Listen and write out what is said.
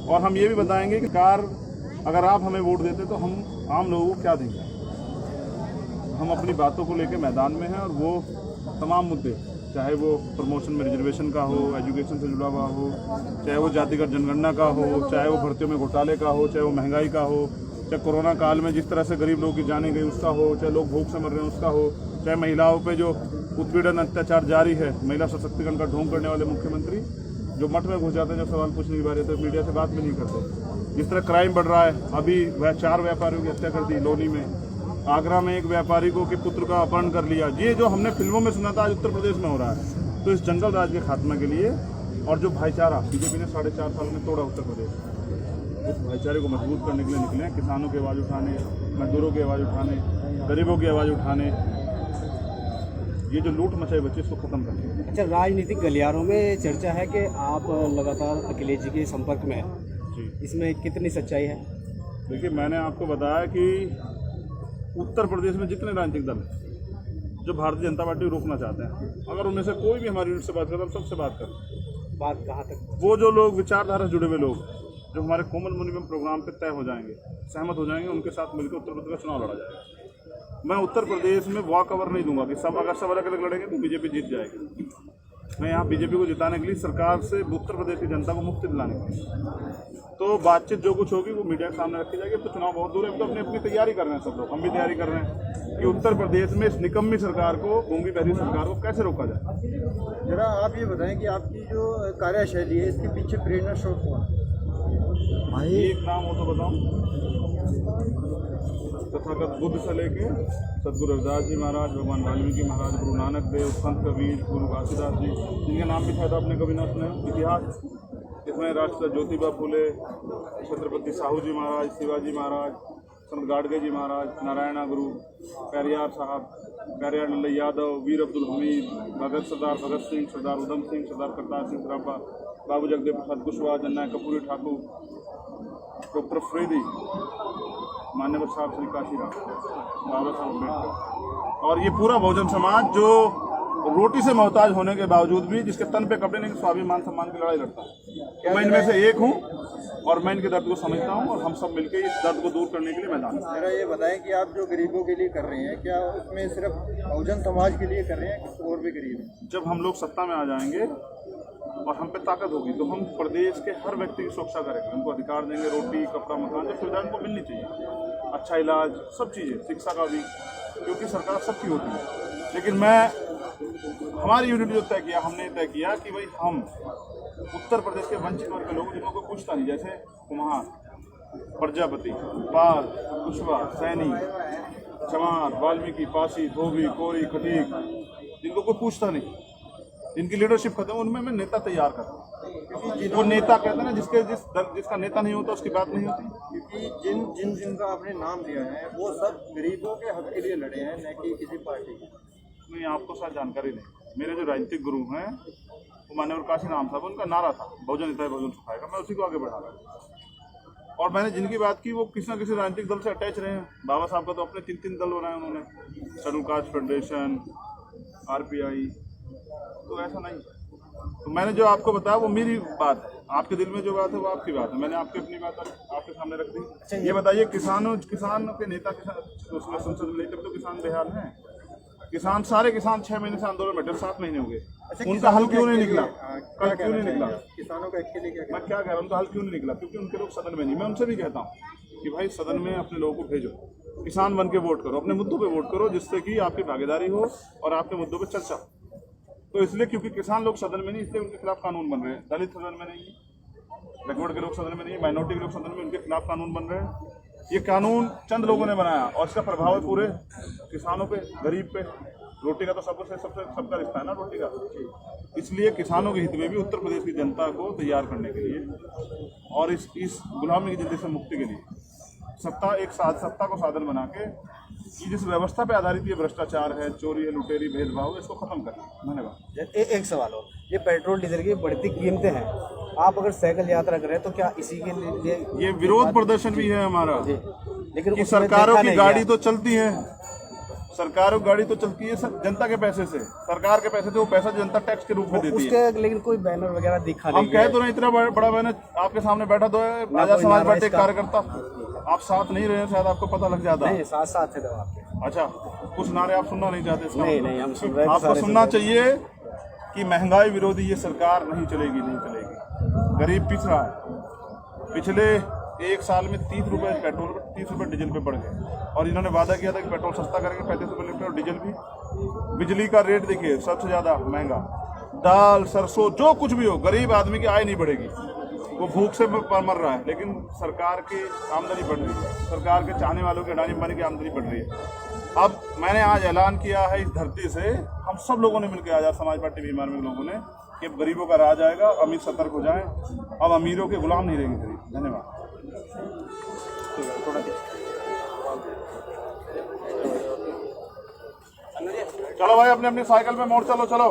और हम ये भी बताएंगे कि कार अगर आप हमें वोट देते तो हम आम लोगों को क्या देंगे। हम अपनी बातों को लेकर मैदान में हैं और वो तमाम मुद्दे, चाहे वो प्रमोशन में रिजर्वेशन का हो, एजुकेशन से जुड़ा हुआ हो, चाहे वो जातिगत जनगणना का हो, चाहे वो भर्तियों में घोटाले का हो, चाहे वो महंगाई का हो, चाहे कोरोना काल में जिस तरह से गरीब लोगों की जाने गई उसका हो, चाहे लोग भूख से मर रहे हैं उसका हो, चाहे महिलाओं पे जो उत्पीड़न अत्याचार जारी है, महिला सशक्तिकरण का ढोंग करने वाले मुख्यमंत्री जो मठ में घुस जाते हैं, जब सवाल पूछने की बारी तो मीडिया से बात भी नहीं करते। जिस तरह क्राइम बढ़ रहा है, अभी वह 4 व्यापारियों की हत्या कर दी लोनी में, आगरा में एक व्यापारी को के पुत्र का अपहरण कर लिया। ये जो हमने फिल्मों में सुना था आज उत्तर प्रदेश में हो रहा है। तो इस जंगल राज के खात्मा के लिए और जो भाईचारा बीजेपी ने 4.5 साल में तोड़ा उत्तर प्रदेश, उस भाईचारे को मजबूत करने के लिए निकले हैं। किसानों की आवाज़ उठाने, मजदूरों की आवाज़ उठाने, गरीबों की आवाज़ उठाने, ये जो लूट मचाई बच्चे इसको खत्म करने। अच्छा, राजनीतिक गलियारों में चर्चा है कि आप लगातार अखिलेश जी के संपर्क में हैं जी, इसमें कितनी सच्चाई है? देखिए, मैंने आपको बताया कि उत्तर प्रदेश में जितने राजनीतिक दल हैं जो भारतीय जनता पार्टी को रोकना चाहते हैं, अगर उनमें से कोई भी हमारी यूनिट से बात करता है, हम सबसे बात करें। बात कहाँ तक? वो जो लोग विचारधारा से जुड़े हुए लोग जो हमारे कोमल मिनिमम प्रोग्राम पे तय हो जाएंगे, सहमत हो जाएंगे, उनके साथ मिलकर उत्तर प्रदेश का चुनाव लड़ा जाएगा। मैं उत्तर प्रदेश में वॉक ओवर नहीं दूंगा कि सब अगर सब अलग अलग लड़ेंगे तो बीजेपी जीत जाएगी। मैं यहाँ बीजेपी को जिताने के लिए, सरकार से उत्तर प्रदेश की जनता को मुक्ति दिलाने के लिए, तो बातचीत जो कुछ होगी वो मीडिया के सामने रखी जाएगी। तो चुनाव बहुत दूर है, तो अपनी अपनी तैयारी कर रहे हैं सब लोग, हम भी तैयारी कर रहे हैं कि उत्तर प्रदेश में इस निकम्मी सरकार को, गूंगी बहरी सरकार को कैसे रोका जाए। जरा आप ये बताएं कि आपकी जो कार्यशैली है इसके पीछे प्रेरणा स्रोत कौन है? भाई एक नाम हो तो बताऊं, तथागत बुद्ध से लेके सदगुरु रविदास जी महाराज, भगवान वाल्मीकि महाराज, गुरु नानक देव, संत कबीर, गुरु घासीदास जी, जिनके नाम भी शायद आपने कभी ना सुने। इतिहास इसमें राष्ट्रपिता ज्योतिबा फुले, छत्रपति साहू जी महाराज, शिवाजी महाराज, संत गाडगे जी महाराज, नारायणा गुरु, पेरियार साहब, पेरियार लल्लई यादव, वीर अब्दुल हमीद, सरदार भगत सिंह, सरदार उधम सिंह, सरदार करतार सिंह सराभा, बाबू जगदेव प्रसाद कुशवाहा, जननायक कर्पूरी ठाकुर, डॉक्टर अफरीदी, मान्यवर साहब श्री काशीराम, बाबा साहब अम्बेडकर, और ये पूरा बहुजन समाज जो रोटी से मोहताज होने के बावजूद भी, जिसके तन पे कपड़े नहीं, स्वाभिमान सम्मान की लड़ाई लड़ता है। मैं इनमें से एक हूँ और मैं इनके दर्द को समझता हूँ और हम सब मिलकर इस दर्द को दूर करने के लिए मैदान में। जरा ये बताएं कि आप जो गरीबों के लिए कर रहे हैं, क्या उसमें सिर्फ बहुजन समाज के लिए कर रहे हैं कि और भी गरीब हैं? जब हम लोग सत्ता में आ जाएंगे और हम पे ताकत होगी तो हम प्रदेश के हर व्यक्ति की सुरक्षा करेंगे, उनको अधिकार देंगे, रोटी, कपड़ा, मकान, जो सुविधा उनको मिलनी चाहिए, अच्छा इलाज, सब चीज़ें, शिक्षा का भी, क्योंकि सरकार सबकी होती है। लेकिन हमारी यूनिट जो तय किया, हमने तय किया कि भाई हम उत्तर प्रदेश के वंचित वर्ग के लोग जिनको कोई पूछता नहीं, जैसे कुम्हार, प्रजापति, पाल, कुशवाहा, सैनी, चमार, वाल्मीकि, पासी, धोबी, कोरी, खटीक, जिनको कोई पूछता नहीं, जिनकी लीडरशिप खत्म, उनमें मैं नेता तैयार करता हूँ। वो नेता कहते हैं ना, जिसका नेता नहीं होता उसकी बात नहीं होती। क्योंकि जिनका आपने नाम लिया है वो सब गरीबों के हक के लिए लड़े हैं, न कि किसी पार्टी के। नहीं, आपको शायद जानकारी नहीं। मेरे जो राजनीतिक गुरु हैं वो मान्यवर काशीराम साहब, उनका नारा था बहुजन हिताय बहुजन सुखाएगा, मैं उसी को आगे बढ़ा रहा हूँ। और मैंने जिनकी बात की वो किसी न किसी राजनीतिक दल से अटैच रहे हैं। बाबा साहब का तो अपने 3 दल बनाए उन्होंने, शेड्यूल कास्ट फेडरेशन, RPI, तो ऐसा नहीं। तो मैंने जो आपको बताया वो मेरी बात है, आपके दिल में जो बात है वो आपकी बात है, मैंने आपकी अपनी बात आपके सामने रख दी। ये बताइए, किसानों के नेता उसमें संसद में लेकर तो किसान बेहाल हैं। किसान, सारे किसान 6 महीने से आंदोलन में, 7 महीने हो गए, उनका हल क्यों नहीं निकला? कल क्यों नहीं निकला? किसानों का एक्चुअली क्या, मैं क्या कह रहा हूँ, उनका हल क्यों नहीं निकला? क्योंकि उनके लोग सदन में नहीं। मैं उनसे भी कहता हूँ कि भाई सदन में अपने लोगों को भेजो, किसान बन के वोट करो, अपने मुद्दों पे वोट करो, जिससे कि आपकी भागीदारी हो और आपके मुद्दों पे चर्चा। तो इसलिए क्योंकि किसान लोग सदन में नहीं, इसलिए उनके खिलाफ कानून बन रहे हैं। दलित सदन में नहीं, बैकवर्ड के लोग सदन में नहीं, माइनॉरिटी के लोग सदन में, उनके खिलाफ कानून बन रहे हैं। ये कानून चंद लोगों ने बनाया और इसका प्रभाव है पूरे किसानों पे, गरीब पे। रोटी का तो सबका रिश्ता है ना, रोटी का। इसलिए किसानों के हित में भी उत्तर प्रदेश की जनता को तैयार करने के लिए और इस गुलामी की जिंदगी से मुक्ति के लिए सत्ता को साधन बना के, ये जिस व्यवस्था पे आधारित ये भ्रष्टाचार है, चोरी है, लुटेरी, भेदभाव, इसको खत्म करना। धन्यवाद। एक सवाल और, ये पेट्रोल डीजल की बढ़ती कीमतें हैं, आप अगर साइकिल यात्रा करें तो क्या इसी के लिए ये विरोध प्रदर्शन भी है हमारा? लेकिन कि सरकारों की गाड़ी तो चलती है, सरकार की गाड़ी तो चलती है जनता के पैसे से, सरकार के पैसे से, वो पैसा जनता टैक्स के रूप में देती है। उसके लेकिन कोई बैनर वगैरह दिखा हम नहीं कह तो नहीं, इतना बड़ा बैनर आपके सामने बैठा तो है, आजाद समाज पार्टी कार्यकर्ता। आप साथ नहीं रहे, शायद आपको पता लग जाता। नहीं, साथ साथ है तो आपके। अच्छा, कुछ नारे आप सुनना नहीं चाहते? नहीं नहीं, हम सुन रहे हैं। आपको सुनना चाहिए कि महंगाई विरोधी ये सरकार नहीं चलेगी, नहीं चलेगी। गरीब पिछ रहा है। पिछले एक साल में 30 रुपए पेट्रोल पर, 30 रुपए डीजल पे बढ़ गए, और इन्होंने वादा किया था कि पेट्रोल सस्ता करेंगे, 35 रुपए लीटर, और डीजल भी। बिजली का रेट देखिए सबसे ज़्यादा महंगा। दाल, सरसों, जो कुछ भी हो, गरीब आदमी की आय नहीं बढ़ेगी, वो भूख से मर रहा है। लेकिन सरकार की आमदनी बढ़ रही है, सरकार के चाहने वालों की, अडानी अंबानी की आमदनी बढ़ रही है। अब मैंने आज ऐलान किया है इस धरती से, हम सब लोगों ने मिलकर, आजाद समाज पार्टी बीमार में लोगों ने, कि गरीबों का राज आएगा, अमीर सतर्क हो जाएं, अब अमीरों के गुलाम नहीं रहेंगे गरीब। धन्यवाद। चलो भाई, अपने अपनी साइकिल पे मोड़ चलो, चलो।